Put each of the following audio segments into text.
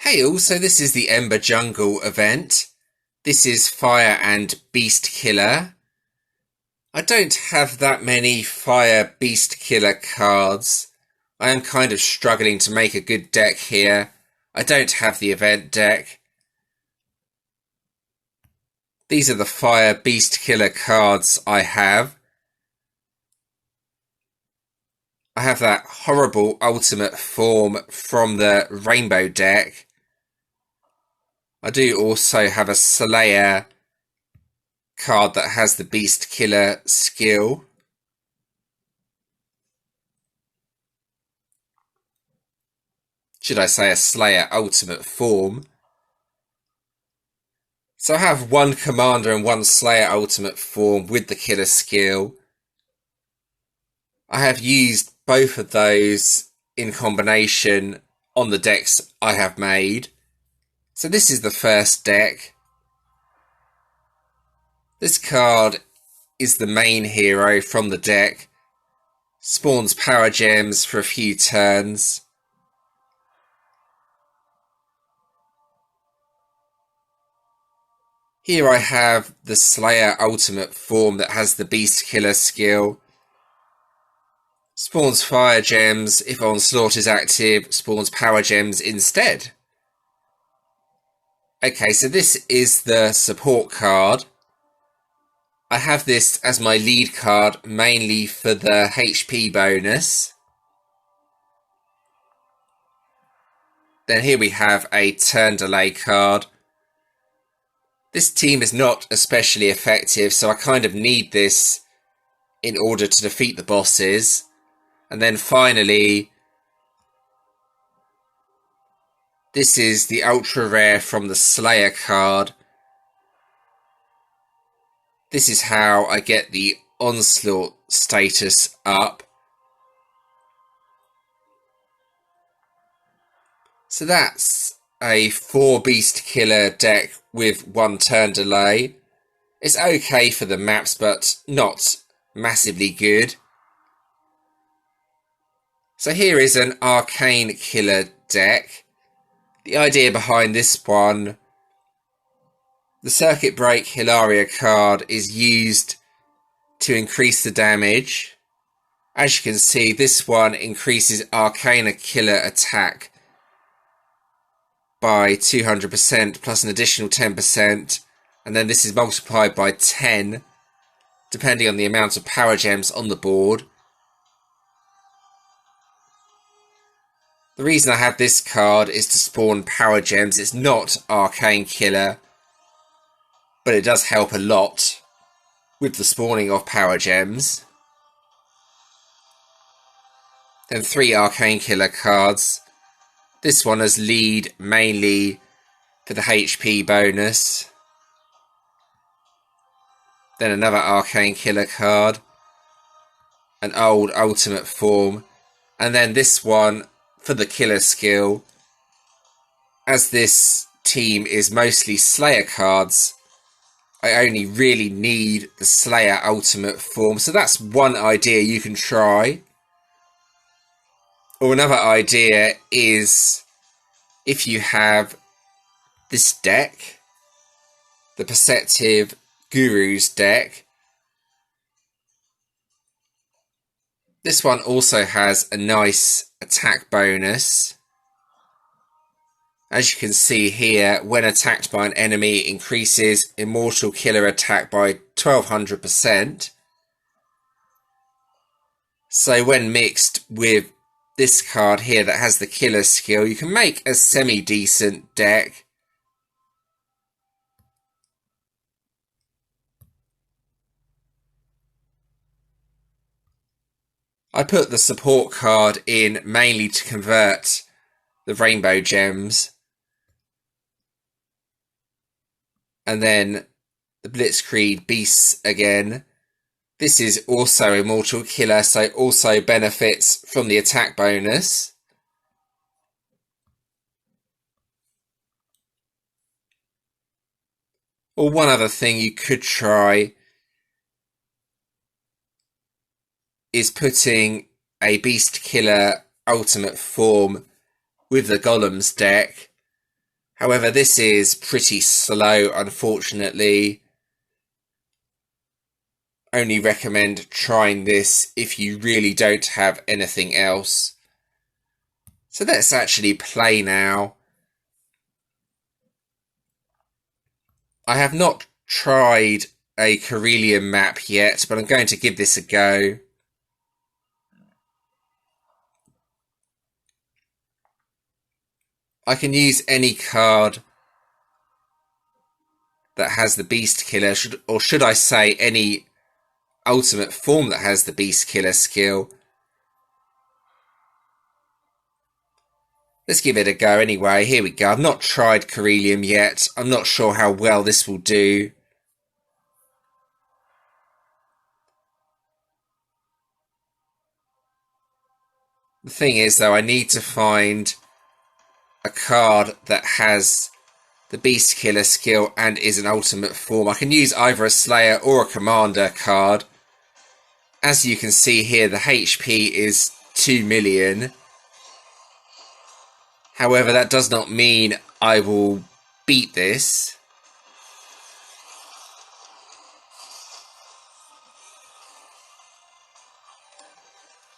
Hey all, so this is the Ember Jungle event. This is Fire and Beast Killer. I don't have that many Fire Beast Killer cards. I am kind of struggling to make a good deck here. I don't have the event deck. These are the Fire Beast Killer cards I have. I have that horrible ultimate form from the Rainbow deck. I do also have a Slayer card that has the Beast Killer skill. Should I say a Slayer ultimate form. So I have one Commander and one Slayer ultimate form with the killer skill. I have used both of those in combination on the decks I have made. So this is the first deck. This card is the main hero from the deck. Spawns power gems for a few turns. Here I have the Slayer ultimate form that has the Beast Killer skill. Spawns fire gems. If Onslaught is active, spawns power gems instead. Okay, so this is the support card. I have this as my lead card mainly for the HP bonus. Then here we have a turn delay card. This team is not especially effective, so I kind of need this in order to defeat the bosses. And then finally, this is the ultra rare from the Slayer card. This is how I get the Onslaught status up. So that's a 4 Beast Killer deck with 1 turn delay. It's okay for the maps, but not massively good. So here is an Arcane Killer deck. The idea behind this one, the Circuit Break Hilaria card is used to increase the damage. As you can see, this one increases Arcane Killer attack by 200% plus an additional 10%, and then this is multiplied by 10 depending on the amount of power gems on the board. The reason I have this card is to spawn power gems. It's not Arcane Killer, but it does help a lot with the spawning of power gems. Then 3 Arcane Killer cards. This one as lead mainly for the HP bonus. Then another Arcane Killer card. An old ultimate form. And then this one for the killer skill. As this team is mostly Slayer cards, I only really need the Slayer ultimate form. So that's one idea you can try. Or another idea is if you have this deck, the Perceptive Gurus deck. This one also has a nice attack bonus. As you can see here, when attacked by an enemy, increases Immortal Killer attack by 1200%. So when mixed with this card here that has the killer skill, you can make a semi-decent deck. I put the support card in mainly to convert the rainbow gems. And then the Blitzkrieg beasts again. This is also Immortal Killer, so also benefits from the attack bonus. Or one other thing you could try is putting a Beast Killer ultimate form with the Golems deck. However, this is pretty slow, unfortunately. Only recommend trying this if you really don't have anything else. So let's actually play now. I have not tried a Corellium map yet, but I'm going to give this a go. I can use any card that has the Beast Killer, or should I say any ultimate form that has the Beast Killer skill. Let's give it a go anyway. Here we go. I've not tried Corellium yet. I'm not sure how well this will do. The thing is, though, I need to find a card that has the Beast Killer skill and is an ultimate form. I can use either a Slayer or a Commander card. As you can see here, the HP is 2 million. However, that does not mean I will beat this.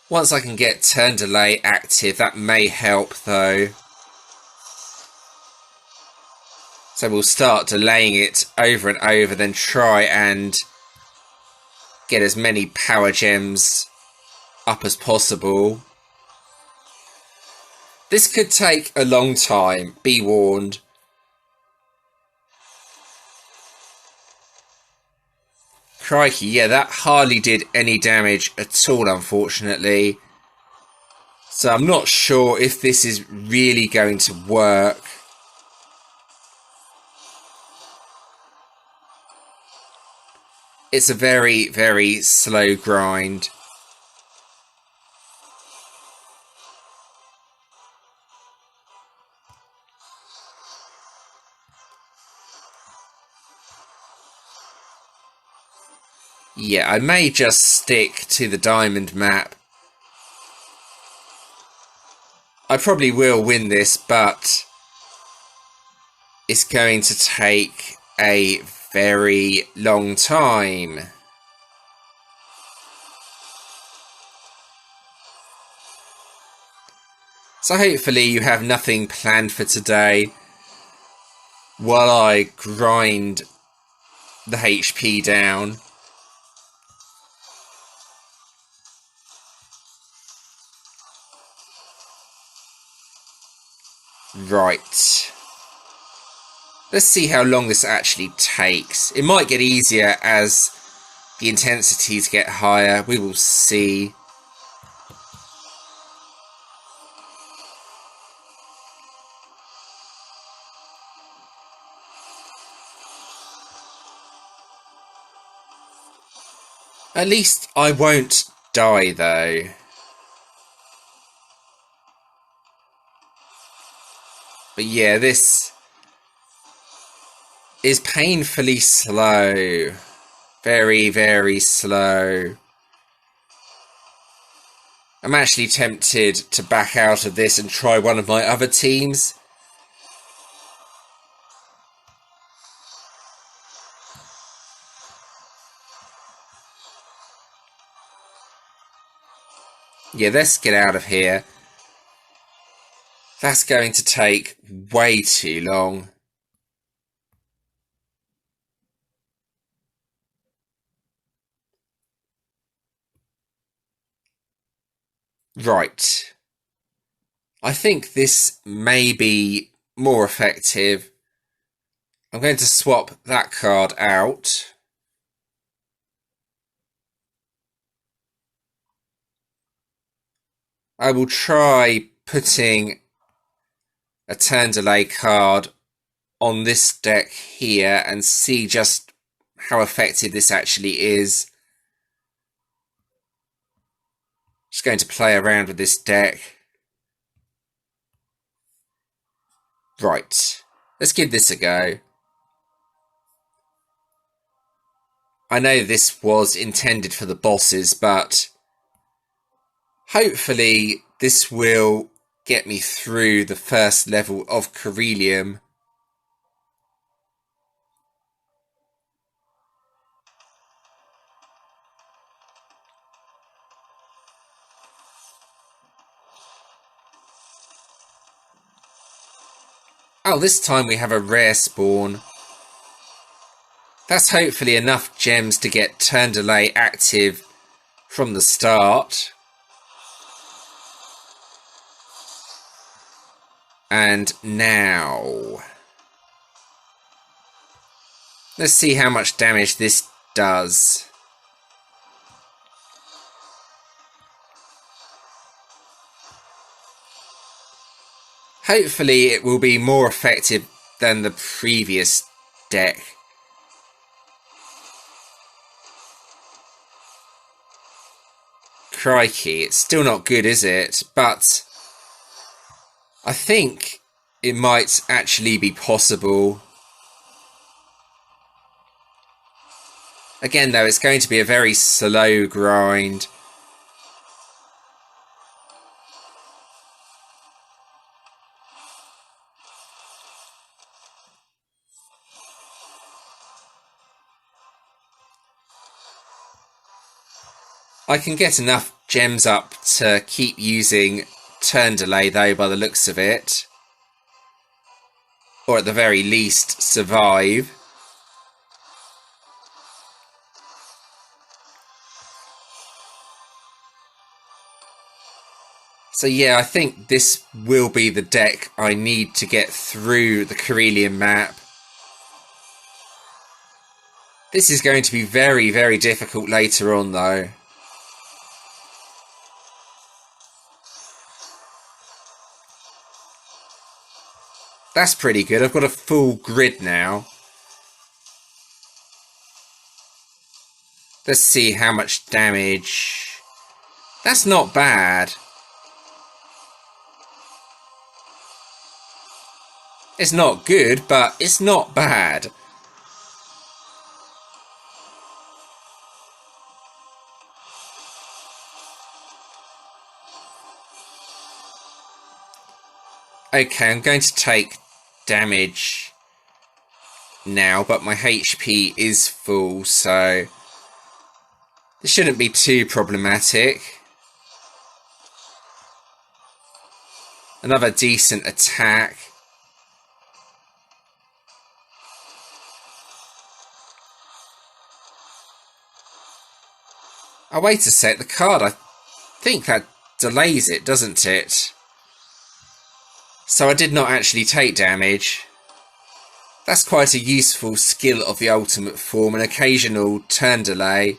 Once I can get turn delay active, that may help though. So we'll start delaying it over and over, then try and get as many power gems up as possible. This could take a long time, be warned. Crikey, yeah, that hardly did any damage at all, unfortunately. So I'm not sure if this is really going to work. It's a very, very slow grind. Yeah, I may just stick to the diamond map. I probably will win this, but it's going to take a very long time. So hopefully you have nothing planned for today while I grind the HP down. Right. Let's see how long this actually takes. It might get easier as the intensities get higher. We will see. At least I won't die though. But yeah, this is painfully slow. Very, very slow. I'm actually tempted to back out of this and try one of my other teams. Yeah, let's get out of here. That's going to take way too long. Right. I think this may be more effective. I'm going to swap that card out. I will try putting a turn delay card on this deck here and see just how effective this actually is. Just going to play around with this deck. Right, let's give this a go. I know this was intended for the bosses, but hopefully this will get me through the first level of Corellium. Oh, this time we have a rare spawn. That's hopefully enough gems to get Turn Delay active from the start. And now, let's see how much damage this does. Hopefully it will be more effective than the previous deck. Crikey, it's still not good, is it? But I think it might actually be possible. Again, though, it's going to be a very slow grind. I can get enough gems up to keep using Turn Delay, though, by the looks of it. Or at the very least, survive. So yeah, I think this will be the deck I need to get through the Corellium map. This is going to be very, very difficult later on, though. That's pretty good. I've got a full grid now. Let's see how much damage. That's not bad. It's not good, but it's not bad. Okay, I'm going to take damage now, but my HP is full, so this shouldn't be too problematic. Another decent attack. Oh, wait a sec, the card, I think that delays it, doesn't it? So I did not actually take damage. That's quite a useful skill of the ultimate form, an occasional turn delay.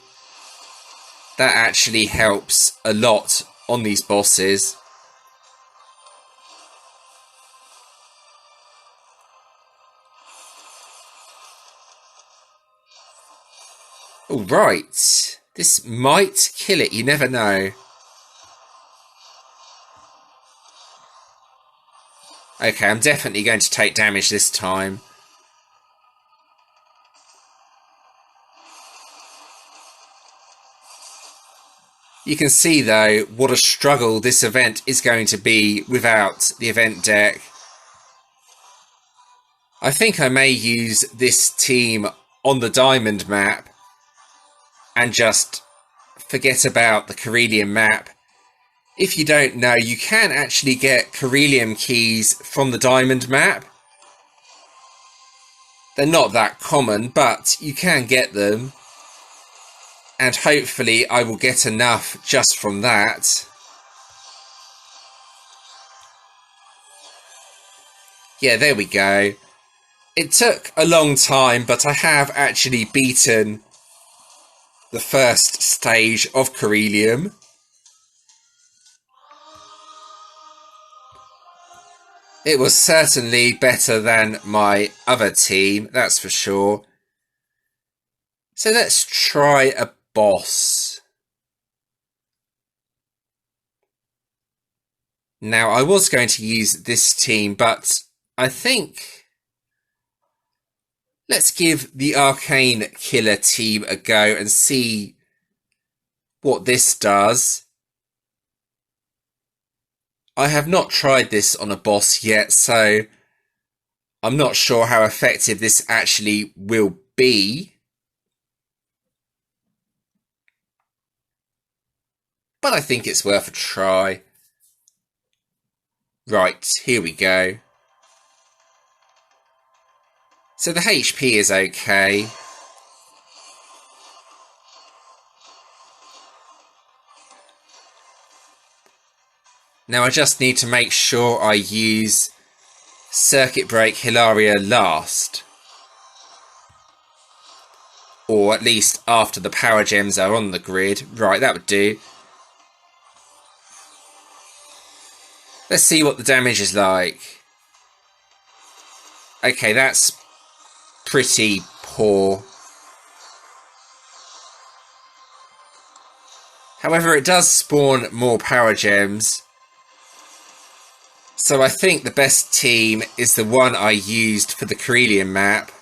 That actually helps a lot on these bosses. Alright, this might kill it, you never know. Okay, I'm definitely going to take damage this time. You can see, though, what a struggle this event is going to be without the event deck. I think I may use this team on the Diamond map and just forget about the Corellium map. If you don't know, you can actually get Corellium keys from the Diamond map. They're not that common, but you can get them. And hopefully I will get enough just from that. Yeah, there we go. It took a long time, but I have actually beaten the first stage of Corellium. It was certainly better than my other team, that's for sure. So let's try a boss. Now, I was going to use this team, but I think let's give the Arcane Killer team a go and see what this does. I have not tried this on a boss yet, so I'm not sure how effective this actually will be. But I think it's worth a try. Right, here we go. So the HP is okay. Now I just need to make sure I use Circuit Break Hilaria last. Or at least after the power gems are on the grid. Right, that would do. Let's see what the damage is like. Okay, that's pretty poor. However, it does spawn more power gems. So I think the best team is the one I used for the Corellian map.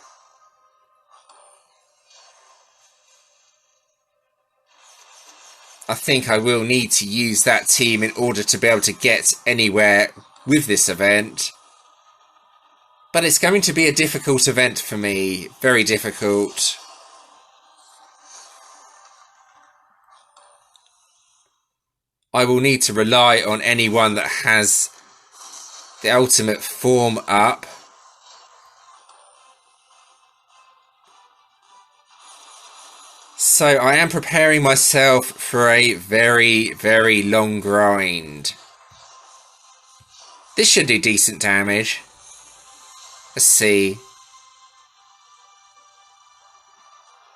I think I will need to use that team in order to be able to get anywhere with this event. But it's going to be a difficult event for me. Very difficult. I will need to rely on anyone that has the ultimate form up. So I am preparing myself for a very, very long grind. This should do decent damage. Let's see.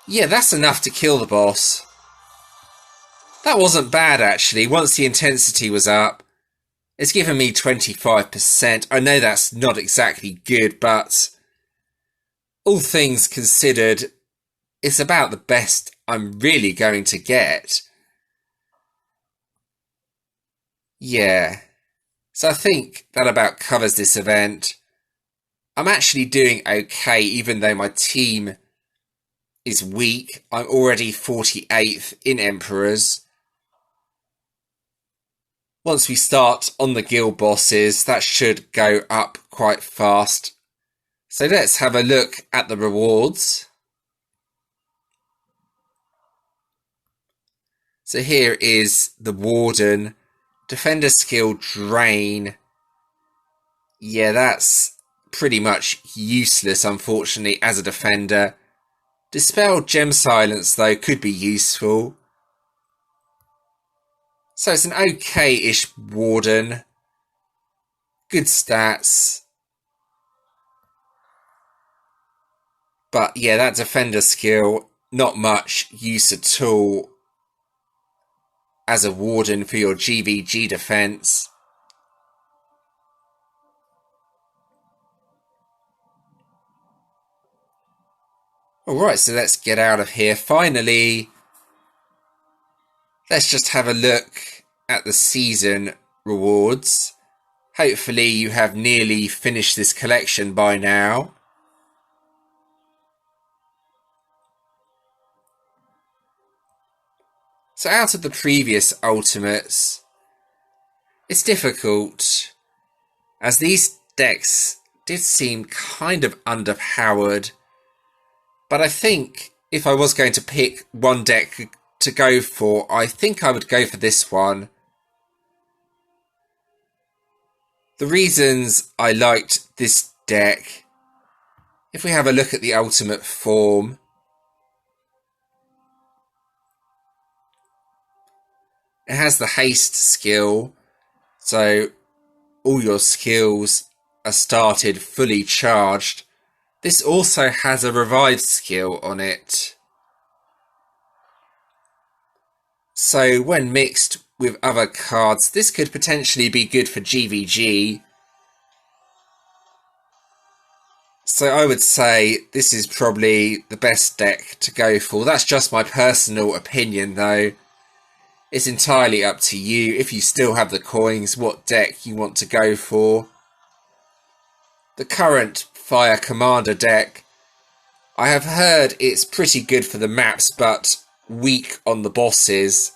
Yeah, that's enough to kill the boss. That wasn't bad actually, once the intensity was up. It's given me 25%. I know that's not exactly good, but all things considered, it's about the best I'm really going to get. Yeah. So I think that about covers this event. I'm actually doing okay, even though my team is weak. I'm already 48th in Emperors. Once we start on the guild bosses, that should go up quite fast. So let's have a look at the rewards. So here is the Warden. Defender skill Drain. Yeah, that's pretty much useless, unfortunately, as a defender. Dispel Gem Silence, though, could be useful. So it's an okay-ish Warden. Good stats. But yeah, that defender skill, not much use at all as a Warden for your GVG defense. Alright, so let's get out of here. Finally, let's just have a look at the season rewards. Hopefully you have nearly finished this collection by now. So out of the previous ultimates, it's difficult, as these decks did seem kind of underpowered. But I think if I was going to pick one deck to go for, I think I would go for this one. The reasons I liked this deck, if we have a look at the ultimate form, it has the haste skill, so all your skills are started fully charged. This also has a revive skill on it. So when mixed with other cards, this could potentially be good for GVG. So I would say this is probably the best deck to go for. That's just my personal opinion though. It's entirely up to you, if you still have the coins, what deck you want to go for. The current Fire Commander deck, I have heard it's pretty good for the maps but weak on the bosses.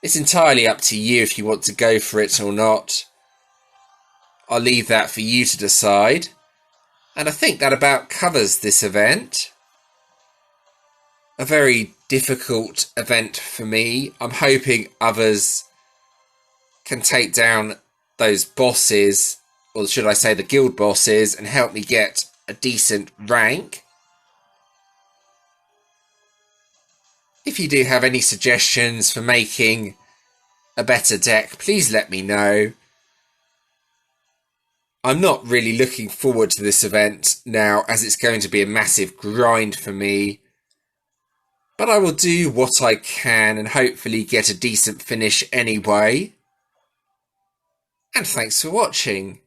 It's entirely up to you if you want to go for it or not. I'll leave that for you to decide. And I think that about covers this event. A very difficult event for me. I'm hoping others can take down those bosses, or should I say the guild bosses, and help me get a decent rank. If you do have any suggestions for making a better deck, please let me know. I'm not really looking forward to this event now, as it's going to be a massive grind for me. But I will do what I can and hopefully get a decent finish anyway. And thanks for watching.